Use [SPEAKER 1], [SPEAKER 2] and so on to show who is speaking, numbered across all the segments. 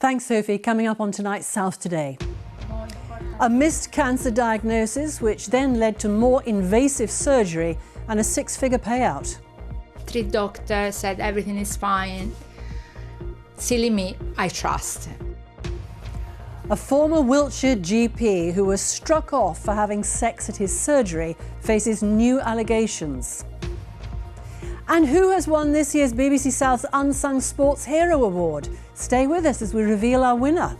[SPEAKER 1] Thanks, Sophie. Coming up on tonight's South Today. A missed cancer diagnosis, which then led to more invasive surgery and a 6-figure payout.
[SPEAKER 2] 3 doctors said everything is fine. Silly me, I trust.
[SPEAKER 1] A former Wiltshire GP who was struck off for having sex at his surgery faces new allegations. And who has won this year's BBC South's Unsung Sports Hero Award? Stay with us as we reveal our winner.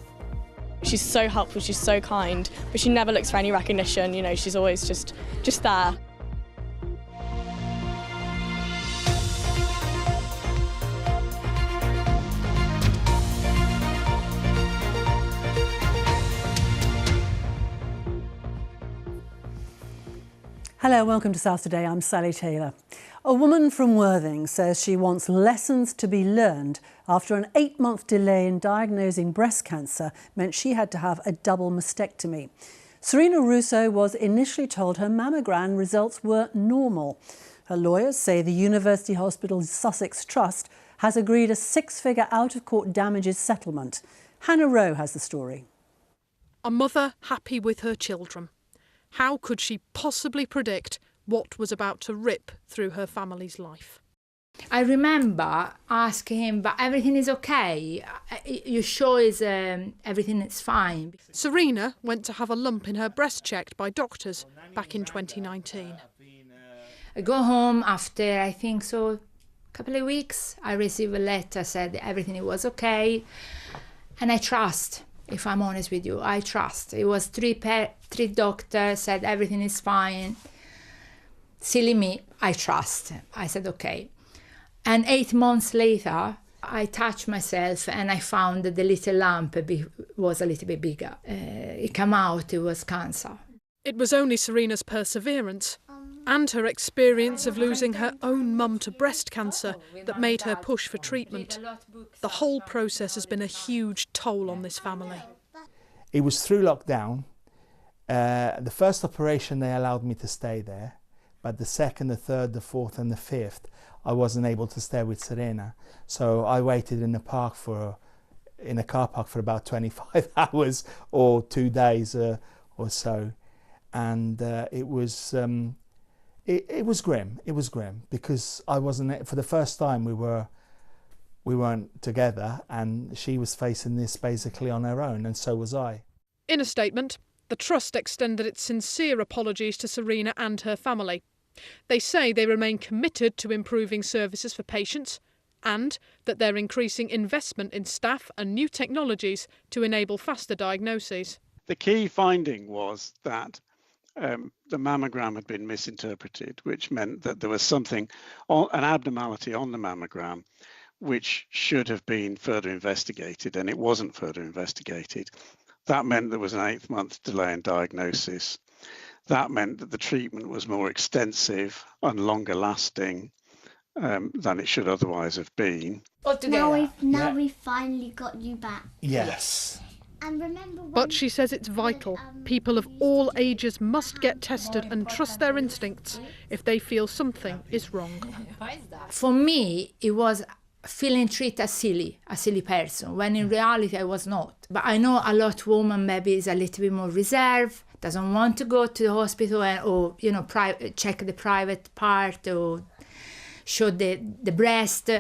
[SPEAKER 3] She's so helpful, she's so kind, but she never looks for any recognition, you know, she's always just there.
[SPEAKER 1] Hello, welcome to South Today. I'm Sally Taylor. A woman from Worthing says she wants lessons to be learned after an 8-month delay in diagnosing breast cancer meant she had to have a double mastectomy. Serena Russo was initially told her mammogram results were normal. Her lawyers say the University Hospital Sussex Trust has agreed a 6-figure out-of-court damages settlement. Hannah Rowe has the story.
[SPEAKER 4] A mother happy with her children. How could she possibly predict what was about to rip through her family's life?
[SPEAKER 2] I remember asking him, but everything is okay? You sure everything is fine?
[SPEAKER 4] Serena went to have a lump in her breast checked by doctors back in 2019.
[SPEAKER 2] I go home after, I think so, a couple of weeks. I received a letter, said everything was okay. And I trust. If I'm honest with you, I trust. It was 3 doctors said everything is fine. Silly me, I trust. I said okay. And 8 months later, I touched myself and I found that the little lump was a little bit bigger. It came out, it was cancer.
[SPEAKER 4] It was only Serena's perseverance and her experience of losing her own mum to breast cancer that made her push for treatment. The whole process has been a huge toll on this family.
[SPEAKER 5] It was through lockdown. The first operation, they allowed me to stay there, but the second, the third, the fourth and the fifth, I wasn't able to stay with Serena. So I waited in a car park for about 25 hours or 2 days or so. And it was grim. It was grim because I wasn't, for the first time we weren't together, and she was facing this basically on her own, and so was I.
[SPEAKER 4] In a statement, the Trust extended its sincere apologies to Serena and her family. They say they remain committed to improving services for patients and that they're increasing investment in staff and new technologies to enable faster diagnoses.
[SPEAKER 6] The key finding was that the mammogram had been misinterpreted, which meant that there was something, an abnormality on the mammogram, which should have been further investigated, and it wasn't further investigated. That meant there was an 8-month delay in diagnosis. That meant that the treatment was more extensive and longer lasting than it should otherwise have been.
[SPEAKER 7] Now we've finally got you back.
[SPEAKER 5] Yes.
[SPEAKER 7] And remember
[SPEAKER 4] But she says it's vital. People of all ages must get tested and trust their instincts if they feel something is wrong.
[SPEAKER 2] For me, it was feeling treated as silly person, when in reality I was not. But I know a lot of women maybe is a little bit more reserved, doesn't want to go to the hospital or check the private part or show the breast.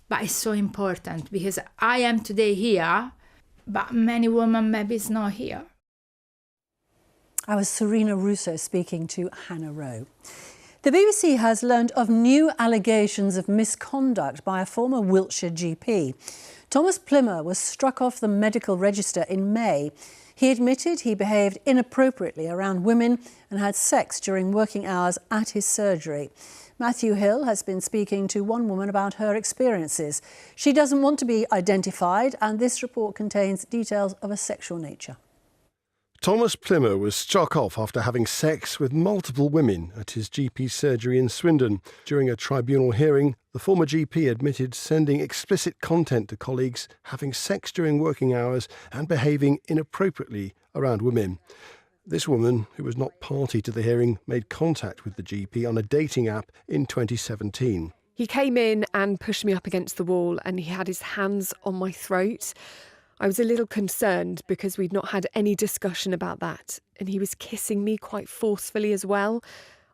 [SPEAKER 2] But it's so important because I am today here, but many women maybe is not here.
[SPEAKER 1] I was Serena Russo speaking to Hannah Rowe. The BBC has learned of new allegations of misconduct by a former Wiltshire GP. Thomas Plimmer was struck off the medical register in May. He admitted he behaved inappropriately around women and had sex during working hours at his surgery. Matthew Hill has been speaking to one woman about her experiences. She doesn't want to be identified, and this report contains details of a sexual nature.
[SPEAKER 8] Thomas Plimmer was struck off after having sex with multiple women at his GP surgery in Swindon. During a tribunal hearing, the former GP admitted sending explicit content to colleagues, having sex during working hours and behaving inappropriately around women. This woman, who was not party to the hearing, made contact with the GP on a dating app in 2017.
[SPEAKER 9] He came in and pushed me up against the wall and he had his hands on my throat. I was a little concerned because we'd not had any discussion about that, and he was kissing me quite forcefully as well.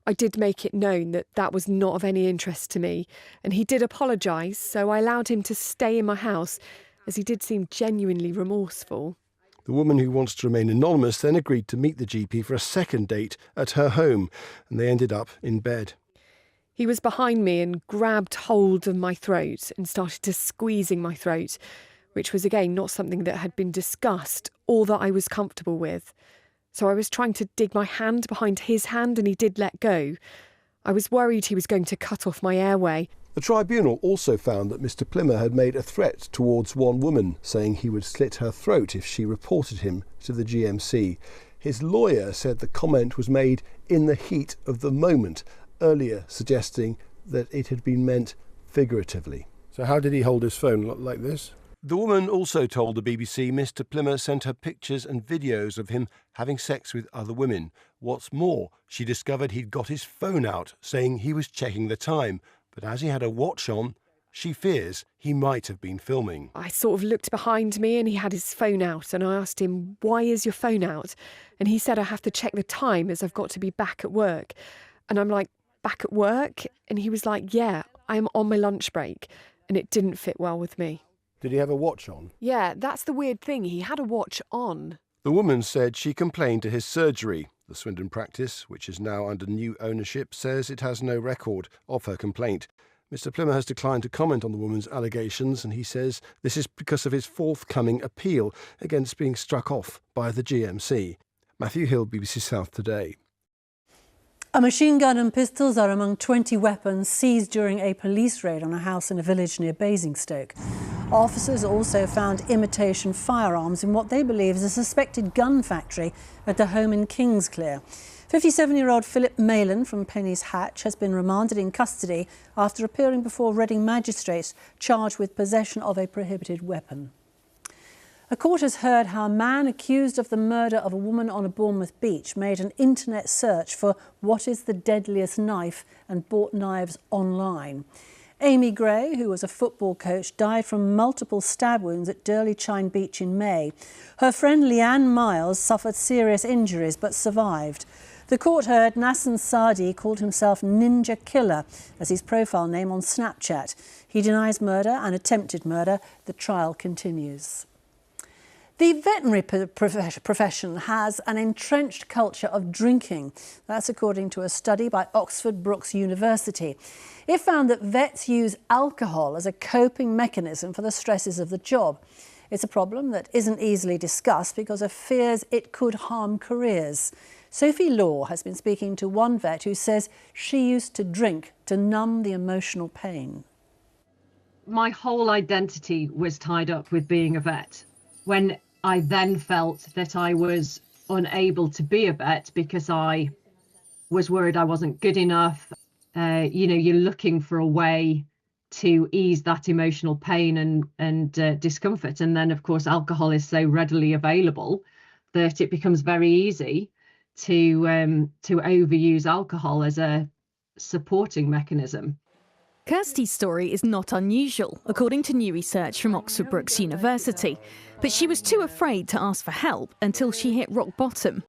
[SPEAKER 9] I did make it known that that was not of any interest to me, and he did apologise, so I allowed him to stay in my house, as he did seem genuinely remorseful.
[SPEAKER 8] The woman, who wants to remain anonymous, then agreed to meet the GP for a second date at her home, and they ended up in bed.
[SPEAKER 9] He was behind me and grabbed hold of my throat and started to squeezing my throat, which was again not something that had been discussed or that I was comfortable with. So I was trying to dig my hand behind his hand, and he did let go. I was worried he was going to cut off my airway.
[SPEAKER 8] The tribunal also found that Mr Plimmer had made a threat towards one woman, saying he would slit her throat if she reported him to the GMC. His lawyer said the comment was made in the heat of the moment, earlier suggesting that it had been meant figuratively. So how did he hold his phone, like this? The woman also told the BBC Mr Plimmer sent her pictures and videos of him having sex with other women. What's more, she discovered he'd got his phone out, saying he was checking the time. But as he had a watch on, she fears he might have been filming.
[SPEAKER 9] I sort of looked behind me and he had his phone out, and I asked him, "Why is your phone out?" And he said, "I have to check the time as I've got to be back at work." And I'm like, "Back at work?" And he was like, "Yeah, I'm on my lunch break." And it didn't fit well with me.
[SPEAKER 8] Did he have a watch on?
[SPEAKER 9] Yeah, that's the weird thing. He had a watch on.
[SPEAKER 8] The woman said she complained to his surgery. The Swindon practice, which is now under new ownership, says it has no record of her complaint. Mr Plimmer has declined to comment on the woman's allegations, and he says this is because of his forthcoming appeal against being struck off by the GMC. Matthew Hill, BBC South Today.
[SPEAKER 1] A machine gun and pistols are among 20 weapons seized during a police raid on a house in a village near Basingstoke. Officers also found imitation firearms in what they believe is a suspected gun factory at the home in Kingsclear. 57-year-old Philip Mayland from Penny's Hatch has been remanded in custody after appearing before Reading magistrates charged with possession of a prohibited weapon. A court has heard how a man accused of the murder of a woman on a Bournemouth beach made an internet search for what is the deadliest knife and bought knives online. Amy Gray, who was a football coach, died from multiple stab wounds at Durley Chine Beach in May. Her friend Leanne Miles suffered serious injuries but survived. The court heard Nassan Sadi called himself Ninja Killer as his profile name on Snapchat. He denies murder and attempted murder. The trial continues. The veterinary profession has an entrenched culture of drinking. That's according to a study by Oxford Brookes University. It found that vets use alcohol as a coping mechanism for the stresses of the job. It's a problem that isn't easily discussed because of fears it could harm careers. Sophie Law has been speaking to one vet who says she used to drink to numb the emotional pain.
[SPEAKER 10] My whole identity was tied up with being a vet. When I then felt that I was unable to be a vet because I was worried I wasn't good enough. You're looking for a way to ease that emotional pain and discomfort. And then, of course, alcohol is so readily available that it becomes very easy to overuse alcohol as a supporting mechanism.
[SPEAKER 11] Kirsty's story is not unusual, according to new research from Oxford Brookes University. But she was too afraid to ask for help until she hit rock bottom.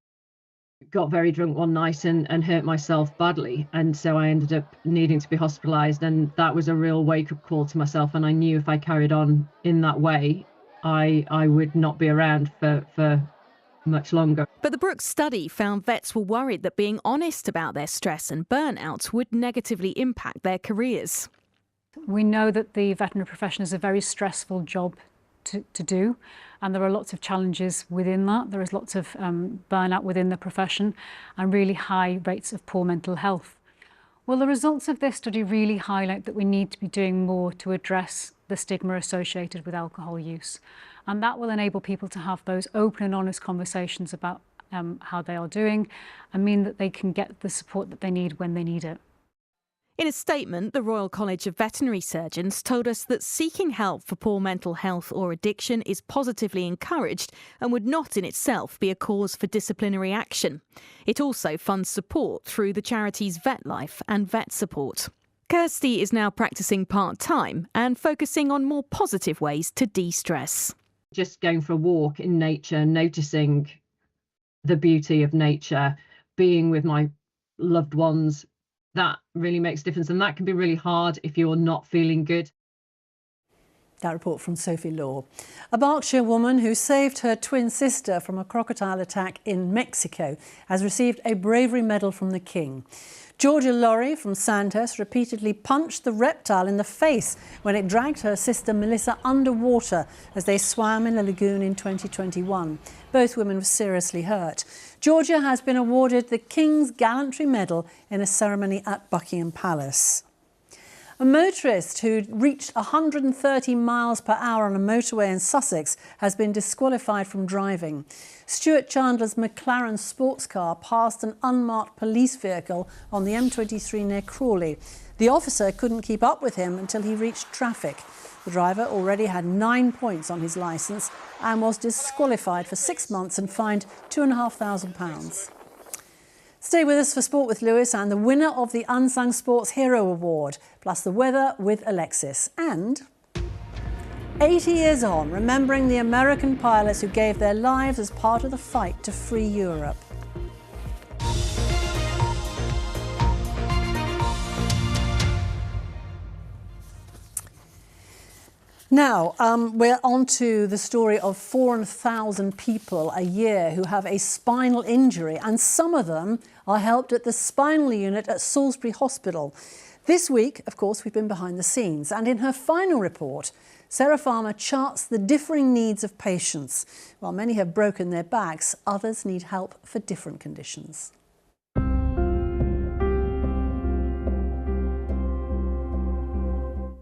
[SPEAKER 10] Got very drunk one night and hurt myself badly. And so I ended up needing to be hospitalised. And that was a real wake-up call to myself. And I knew if I carried on in that way, I would not be around for much longer.
[SPEAKER 11] But the Brookes study found vets were worried that being honest about their stress and burnout would negatively impact their careers.
[SPEAKER 12] We know that the veterinary profession is a very stressful job to do, and there are lots of challenges within that. There is lots of burnout within the profession and really high rates of poor mental health. Well, the results of this study really highlight that we need to be doing more to address the stigma associated with alcohol use. And that will enable people to have those open and honest conversations about how they are doing and mean that they can get the support that they need when they need it.
[SPEAKER 11] In a statement, the Royal College of Veterinary Surgeons told us that seeking help for poor mental health or addiction is positively encouraged and would not in itself be a cause for disciplinary action. It also funds support through the charities VetLife and Vet Support. Kirsty is now practising part-time and focusing on more positive ways to de-stress.
[SPEAKER 10] Just going for a walk in nature, noticing the beauty of nature, being with my loved ones, that really makes a difference. And that can be really hard if you're not feeling good.
[SPEAKER 1] That report from Sophie Law. A Berkshire woman who saved her twin sister from a crocodile attack in Mexico has received a bravery medal from the King. Georgia Laurie from Sandhurst repeatedly punched the reptile in the face when it dragged her sister Melissa underwater as they swam in a lagoon in 2021. Both women were seriously hurt. Georgia has been awarded the King's Gallantry Medal in a ceremony at Buckingham Palace. A motorist who reached 130 miles per hour on a motorway in Sussex has been disqualified from driving. Stuart Chandler's McLaren sports car passed an unmarked police vehicle on the M23 near Crawley. The officer couldn't keep up with him until he reached traffic. The driver already had 9 points on his licence and was disqualified for 6 months and fined £2,500. Stay with us for Sport with Lewis and the winner of the Unsung Sports Hero Award, plus the weather with Alexis. And 80 years on, remembering the American pilots who gave their lives as part of the fight to free Europe. Now, we're on to the story of 4,000 people a year who have a spinal injury, and some of them are helped at the spinal unit at Salisbury Hospital. This week, of course, we've been behind the scenes, and in her final report, Sarah Farmer charts the differing needs of patients. While many have broken their backs, others need help for different conditions.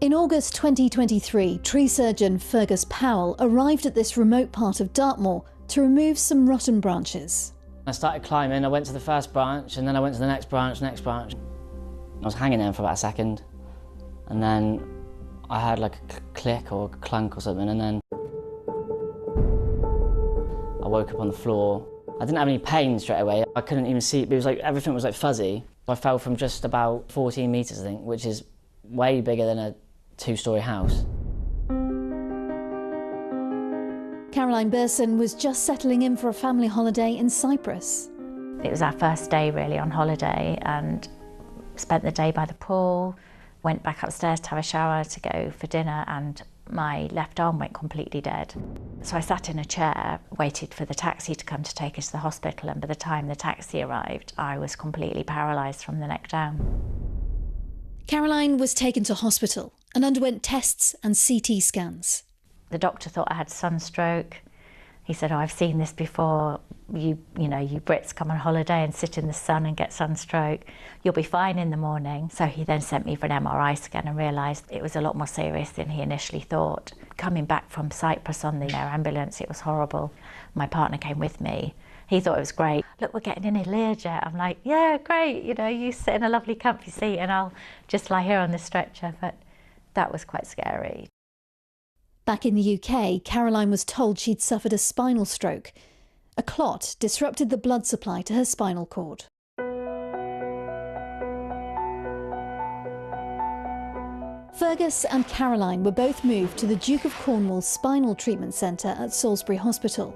[SPEAKER 13] In August 2023, tree surgeon Fergus Powell arrived at this remote part of Dartmoor to remove some rotten branches.
[SPEAKER 14] I started climbing, I went to the first branch and then I went to the next branch. I was hanging there for about a second and then I heard like a click or a clunk or something, and then I woke up on the floor. I didn't have any pain straight away. I couldn't even see, it was like everything was like fuzzy. I fell from just about 14 metres I think, which is way bigger than a two-storey house.
[SPEAKER 13] Caroline Burson was just settling in for a family holiday in Cyprus.
[SPEAKER 15] It was our first day really on holiday and spent the day by the pool, went back upstairs to have a shower to go for dinner, and my left arm went completely dead. So I sat in a chair, waited for the taxi to come to take us to the hospital, and by the time the taxi arrived, I was completely paralysed from the neck down.
[SPEAKER 13] Caroline was taken to hospital and underwent tests and CT scans.
[SPEAKER 15] The doctor thought I had sunstroke. He said, "Oh, I've seen this before. You Brits come on holiday and sit in the sun and get sunstroke. You'll be fine in the morning." So he then sent me for an MRI scan and realised it was a lot more serious than he initially thought. Coming back from Cyprus on the air ambulance, it was horrible. My partner came with me. He thought it was great. "Look, we're getting in a Learjet." I'm like, "Yeah, great. You sit in a lovely comfy seat and I'll just lie here on the stretcher." But that was quite scary.
[SPEAKER 13] Back in the UK, Caroline was told she'd suffered a spinal stroke. A clot disrupted the blood supply to her spinal cord. Fergus and Caroline were both moved to the Duke of Cornwall's Spinal Treatment Centre at Salisbury Hospital.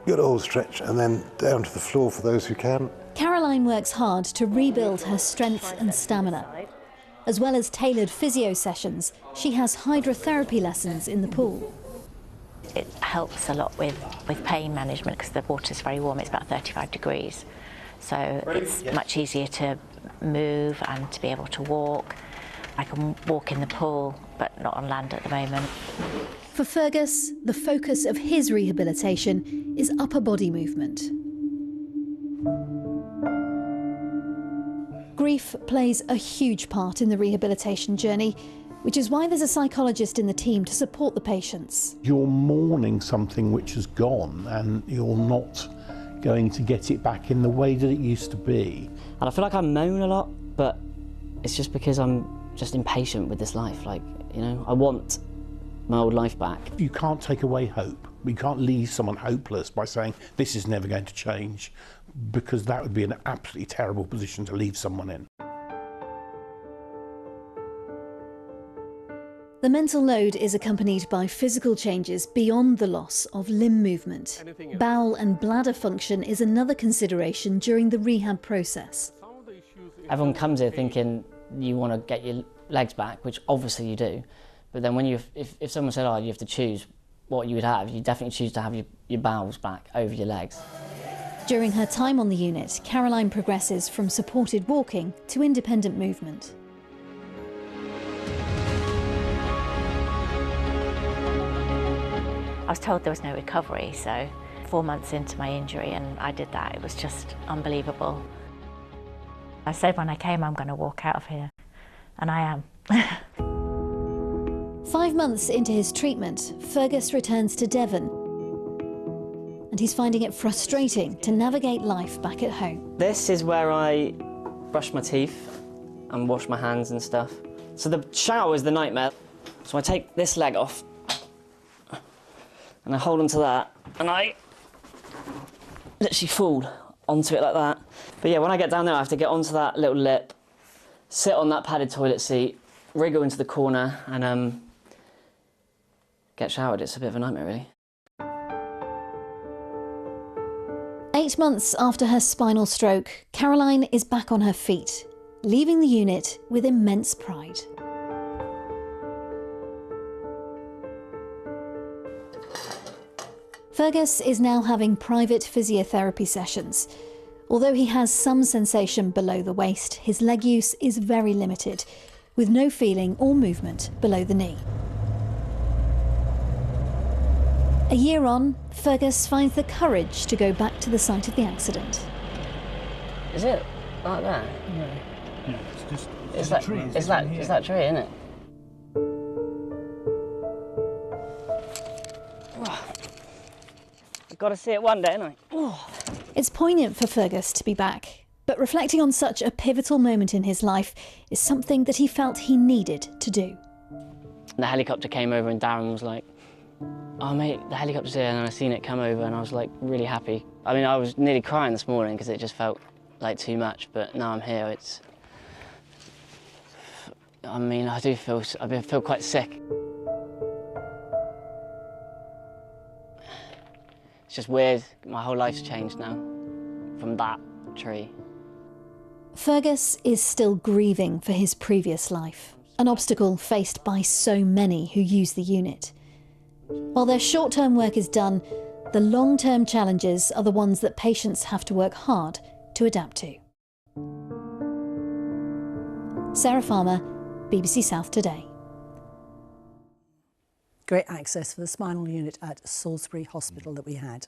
[SPEAKER 16] Good old stretch and then down to the floor for those who can.
[SPEAKER 13] Caroline works hard to rebuild her strength and stamina. As well as tailored physio sessions, she has hydrotherapy lessons in the pool.
[SPEAKER 15] It helps a lot with pain management because the water's very warm, it's about 35 degrees. So it's much easier to move and to be able to walk. I can walk in the pool, but not on land at the moment.
[SPEAKER 13] For Fergus, the focus of his rehabilitation is upper body movement. Grief plays a huge part in the rehabilitation journey, which is why there's a psychologist in the team to support the patients.
[SPEAKER 17] You're mourning something which has gone and you're not going to get it back in the way that it used to be.
[SPEAKER 14] And I feel like I moan a lot, but it's just because I'm just impatient with this life. I want my old life back.
[SPEAKER 17] You can't take away hope. You can't leave someone hopeless by saying this is never going to change, because that would be an absolutely terrible position to leave someone in.
[SPEAKER 13] The mental load is accompanied by physical changes beyond the loss of limb movement. Bowel and bladder function is another consideration during the rehab process.
[SPEAKER 14] Everyone comes here thinking you want to get your legs back, which obviously you do, but then when if someone said, oh, you have to choose what you would have, you definitely choose to have your bowels back over your legs.
[SPEAKER 13] During her time on the unit, Caroline progresses from supported walking to independent movement.
[SPEAKER 15] I was told there was no recovery, so 4 months into my injury and I did that. It was just unbelievable. I said when I came, I'm going to walk out of here, and I am.
[SPEAKER 13] 5 months into his treatment, Fergus returns to Devon, and he's finding it frustrating to navigate life back at home.
[SPEAKER 14] This is where I brush my teeth and wash my hands and stuff. So the shower is the nightmare. So I take this leg off, and I hold onto that, and I literally fall onto it like that. But yeah, when I get down there, I have to get onto that little lip, sit on that padded toilet seat, wriggle into the corner, and get showered. It's a bit of a nightmare, really.
[SPEAKER 13] 8 months after her spinal stroke, Caroline is back on her feet, leaving the unit with immense pride. Fergus is now having private physiotherapy sessions. Although he has some sensation below the waist, his leg use is very limited, with no feeling or movement below the knee. A year on, Fergus finds the courage to go back to the site of the accident.
[SPEAKER 14] Is it like that?
[SPEAKER 17] Yeah, it's just
[SPEAKER 14] It's that tree, isn't it? I've got to see it one day, haven't I?
[SPEAKER 13] It's poignant for Fergus to be back, but reflecting on such a pivotal moment in his life is something that he felt he needed to do.
[SPEAKER 14] The helicopter came over and Darren was like, oh mate, the helicopter's here, and I seen it come over and I was like really happy. I mean, I was nearly crying this morning because it just felt like too much, but now I'm here, I mean, I feel quite sick. It's just weird, my whole life's changed now from that tree.
[SPEAKER 13] Fergus is still grieving for his previous life, an obstacle faced by so many who use the unit. While their short-term work is done, the long-term challenges are the ones that patients have to work hard to adapt to. Sarah Farmer, BBC South Today.
[SPEAKER 1] Great access for the spinal unit at Salisbury Hospital that we had.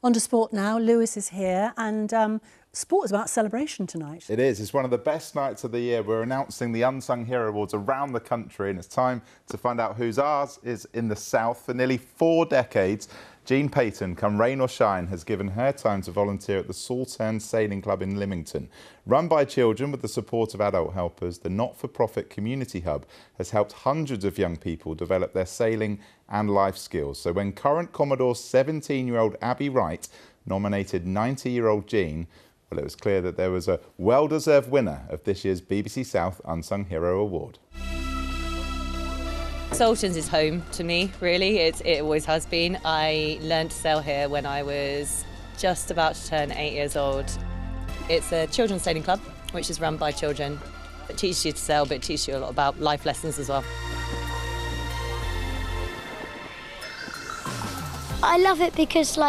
[SPEAKER 1] On to sport now. Lewis is here, and sport is about celebration tonight.
[SPEAKER 18] It is. It's one of the best nights of the year. We're announcing the Unsung Hero Awards around the country, and it's time to find out whose ours is in the South. For nearly 4 decades, Jean Payton, come rain or shine, has given her time to volunteer at the Saltern Sailing Club in Lymington. Run by children with the support of adult helpers, the not-for-profit community hub has helped hundreds of young people develop their sailing and life skills. So when current Commodore 17-year-old Abby Wright nominated 90-year-old Jean, well, it was clear that there was a well-deserved winner of this year's BBC South Unsung Hero Award.
[SPEAKER 19] Saltern's is home to me, really. It always has been. I learned to sail here when I was just about to turn 8 years old. It's a children's sailing club, which is run by children. It teaches you to sail, but it teaches you a lot about life lessons as well.
[SPEAKER 20] I love it because,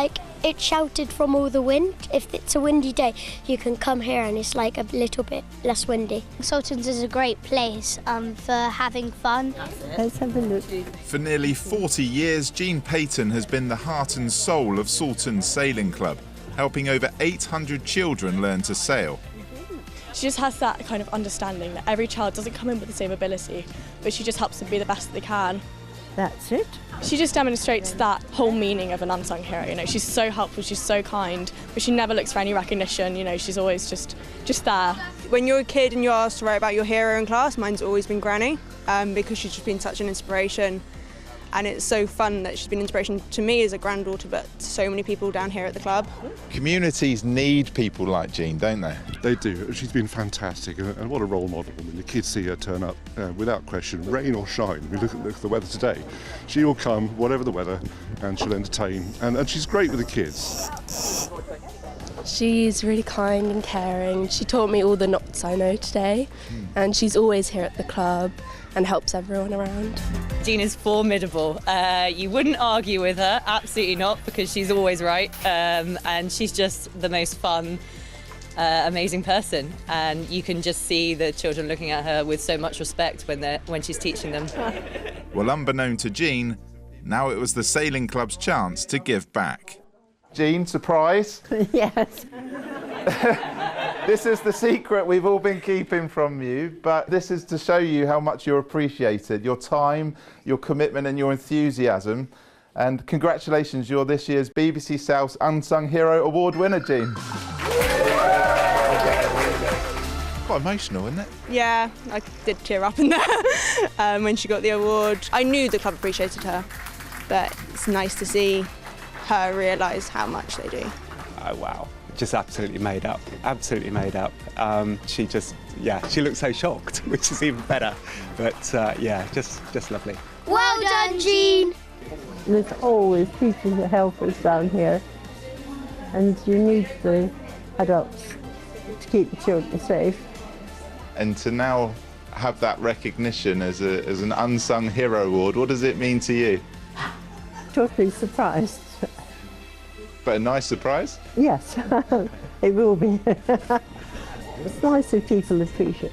[SPEAKER 20] it's sheltered from all the wind. If it's a windy day, you can come here and it's a little bit less windy.
[SPEAKER 7] Saltern's is a great place for having fun.
[SPEAKER 20] Let's have a look.
[SPEAKER 18] For nearly 40 years, Jean Payton has been the heart and soul of Saltern Sailing Club, helping over 800 children learn to sail.
[SPEAKER 3] She just has that kind of understanding that every child doesn't come in with the same ability, but she just helps them be the best that they can.
[SPEAKER 21] That's it.
[SPEAKER 3] She just demonstrates that whole meaning of an unsung hero. She's so helpful, she's so kind, but she never looks for any recognition. She's always just there.
[SPEAKER 22] When you're a kid and you're asked to write about your hero in class, mine's always been Granny, because she's just been such an inspiration.
[SPEAKER 21] And it's so fun that she's been an inspiration to me as a granddaughter, but to so many people down here at the club.
[SPEAKER 18] Communities need people like Jean, don't they?
[SPEAKER 22] They do. She's been fantastic, and what a role model. I mean, the kids see her turn up without question, rain or shine. I mean, look at the weather today. She will come, whatever the weather, and she'll entertain. And she's great with the kids.
[SPEAKER 23] She's really kind and caring. She taught me all the knots I know today, and she's always here at the club and helps everyone around.
[SPEAKER 19] Jean is formidable. You wouldn't argue with her, absolutely not, because she's always right, and she's just the most fun, amazing person, and you can just see the children looking at her with so much respect when she's teaching them.
[SPEAKER 18] Well, unbeknown to Jean, now it was the sailing club's chance to give back. Jean, surprise?
[SPEAKER 24] Yes.
[SPEAKER 18] This is the secret we've all been keeping from you, but this is to show you how much you're appreciated, your time, your commitment and your enthusiasm. And congratulations, you're this year's BBC South's Unsung Hero Award winner, Jean. Quite emotional, isn't it?
[SPEAKER 21] Yeah, I did tear up in there when she got the award. I knew the club appreciated her, but it's nice to see her realise how much they do.
[SPEAKER 25] Oh, wow. Just absolutely made up, absolutely made up. She looks so shocked, which is even better. But yeah, just lovely.
[SPEAKER 20] Well done, Jean.
[SPEAKER 24] There's always teachers and helpers down here, and you need the adults to keep the children safe.
[SPEAKER 18] And to now have that recognition as an Unsung Hero Award, what does it mean to you?
[SPEAKER 24] Totally surprised.
[SPEAKER 18] But a nice surprise?
[SPEAKER 24] Yes, it will be. It's nice if people appreciate it.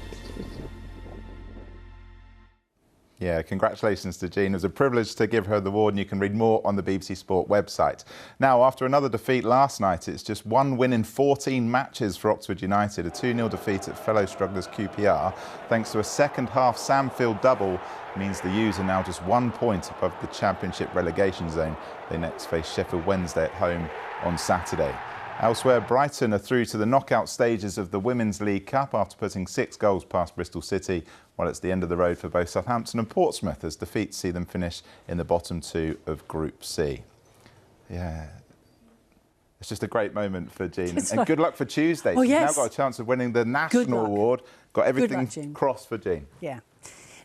[SPEAKER 18] Yeah, congratulations to Jean. It was a privilege to give her the award, and you can read more on the BBC Sport website. Now, after another defeat last night, it's just one win in 14 matches for Oxford United, a 2-0 defeat at fellow strugglers QPR. Thanks to a second-half Samfield double, means the U's are now just 1 point above the Championship relegation zone. They next face Sheffield Wednesday at home on Saturday. Elsewhere, Brighton are through to the knockout stages of the Women's League Cup after putting 6 goals past Bristol City, while it's the end of the road for both Southampton and Portsmouth as defeats see them finish in the bottom 2 of Group C. Yeah, it's just a great moment for Jean. And good luck for Tuesday.
[SPEAKER 1] Oh,
[SPEAKER 18] She's
[SPEAKER 1] yes.
[SPEAKER 18] now got a chance of winning the national award. Got everything crossed for Jean.
[SPEAKER 1] Yeah.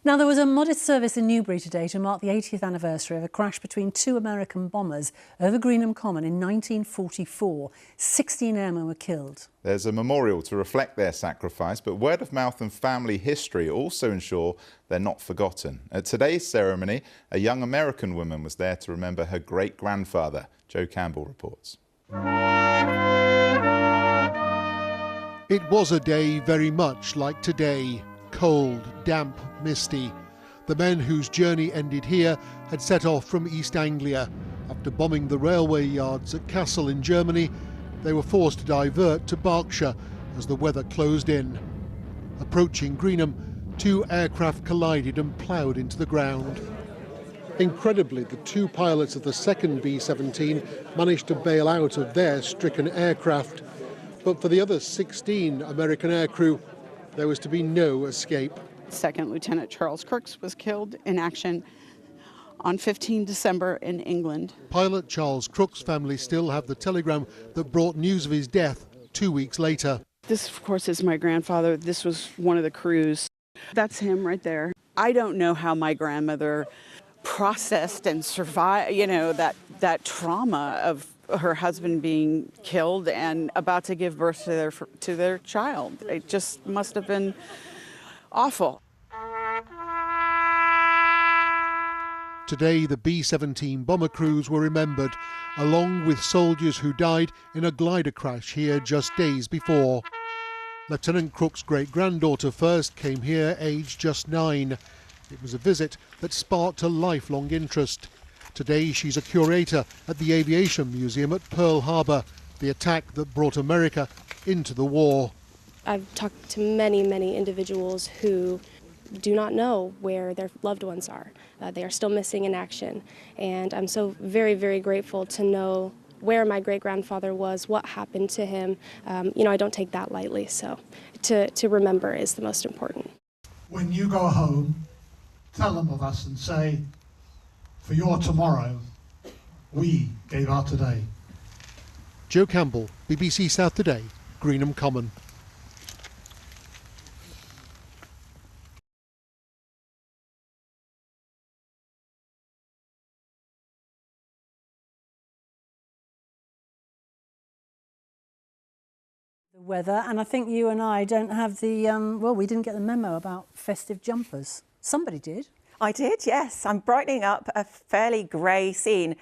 [SPEAKER 1] Now, there was a modest service in Newbury today to mark the 80th anniversary of a crash between 2 American bombers over Greenham Common in 1944. 16 airmen were killed.
[SPEAKER 18] There's a memorial to reflect their sacrifice, but word of mouth and family history also ensure they're not forgotten. At today's ceremony, a young American woman was there to remember her great-grandfather. Joe Campbell reports.
[SPEAKER 26] It was a day very much like today. Cold, damp, misty. The men whose journey ended here had set off from East Anglia. After bombing the railway yards at Kassel in Germany, they were forced to divert to Berkshire as the weather closed in. Approaching Greenham, 2 aircraft collided and ploughed into the ground. Incredibly, the 2 pilots of the second B-17 managed to bail out of their stricken aircraft. But for the other 16 American aircrew, there was to be no escape.
[SPEAKER 27] Second Lieutenant Charles Crooks was killed in action on 15 December in England.
[SPEAKER 26] Pilot Charles Crooks' family still have the telegram that brought news of his death 2 weeks later.
[SPEAKER 27] This, of course, is my grandfather. This was one of the crews. That's him right there. I don't know how my grandmother processed and survived, that trauma of her husband being killed and about to give birth to their child. It just must have been awful.
[SPEAKER 26] Today, the B-17 bomber crews were remembered, along with soldiers who died in a glider crash here just days before. Lieutenant Crook's great-granddaughter first came here aged just 9. It was a visit that sparked a lifelong interest. Today she's a curator at the Aviation Museum at Pearl Harbor, the attack that brought America into the war.
[SPEAKER 23] I've talked to many, many individuals who do not know where their loved ones are. They are still missing in action. And I'm so very, very grateful to know where my great-grandfather was, what happened to him. I don't take that lightly, so to remember is the most important.
[SPEAKER 28] When you go home, tell them of us and say,
[SPEAKER 2] For your tomorrow, we gave our today.
[SPEAKER 26] Joe Campbell, BBC South Today, Greenham Common.
[SPEAKER 1] The weather, and I think you and I don't have the, well, we didn't get the memo about festive jumpers. Somebody did.
[SPEAKER 4] I did, yes. I'm brightening up a fairly grey scene.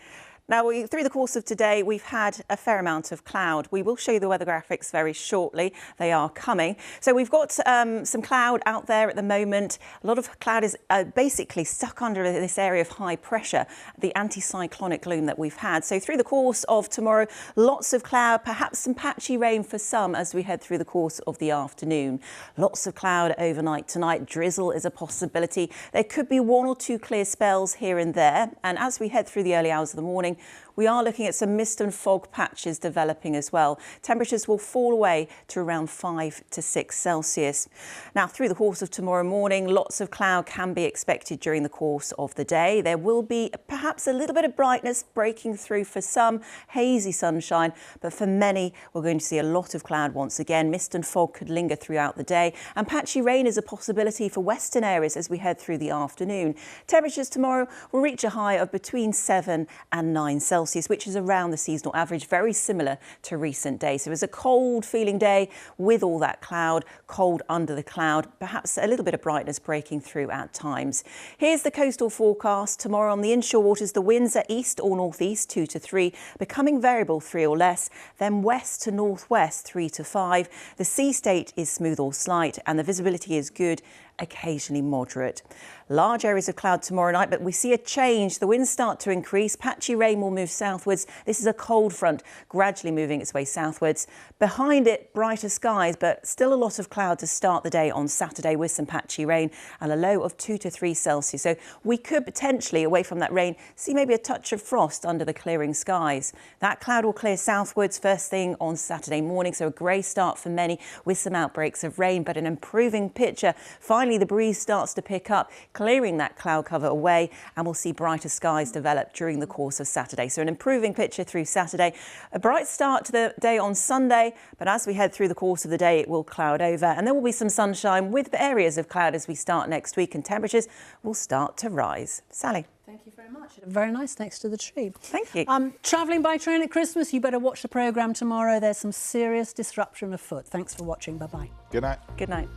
[SPEAKER 4] Now, through the course of today, we've had a fair amount of cloud. We will show you the weather graphics very shortly. They are coming. So we've got some cloud out there at the moment. A lot of cloud is basically stuck under this area of high pressure, the anticyclonic loom that we've had. So through the course of tomorrow, lots of cloud, perhaps some patchy rain for some as we head through the course of the afternoon. Lots of cloud overnight tonight. Drizzle is a possibility. There could be one or two clear spells here and there. And as we head through the early hours of the morning, we are looking at some mist and fog patches developing as well. Temperatures will fall away to around 5 to 6 Celsius. Now, through the course of tomorrow morning, lots of cloud can be expected during the course of the day. There will be perhaps a little bit of brightness breaking through for some, hazy sunshine, but for many, we're going to see a lot of cloud once again. Mist and fog could linger throughout the day, and patchy rain is a possibility for western areas as we head through the afternoon. Temperatures tomorrow will reach a high of between 7 and 9 Celsius, which is around the seasonal average, very similar to recent days. So it was a cold feeling day with all that cloud, cold under the cloud, perhaps a little bit of brightness breaking through at times. Here's the coastal forecast. Tomorrow on the inshore waters, the winds are east or northeast 2 to 3, becoming variable 3 or less, then west to northwest 3 to 5. The sea state is smooth or slight and the visibility is good, occasionally moderate. Large areas of cloud tomorrow night, but we see a change. The winds start to increase. Patchy rain will move southwards. This is a cold front gradually moving its way southwards. Behind it, brighter skies, but still a lot of cloud to start the day on Saturday with some patchy rain and a low of 2 to 3 Celsius. So we could potentially, away from that rain, see maybe a touch of frost under the clearing skies. That cloud will clear southwards first thing on Saturday morning. So a grey start for many with some outbreaks of rain, but an improving picture. Finally, the breeze starts to pick up, clearing that cloud cover away, and we'll see brighter skies develop during the course of Saturday. So an improving picture through Saturday. A bright start to the day on Sunday, but as we head through the course of the day, it will cloud over and there will be some sunshine with areas of cloud as we start next week, and temperatures will start to rise. Sally.
[SPEAKER 1] Thank you very much. Very nice next to the tree.
[SPEAKER 4] Thank you.
[SPEAKER 1] Travelling by train at Christmas, you better watch the programme tomorrow. There's some serious disruption afoot. Thanks for watching. Bye-bye.
[SPEAKER 18] Good night.
[SPEAKER 4] Good night.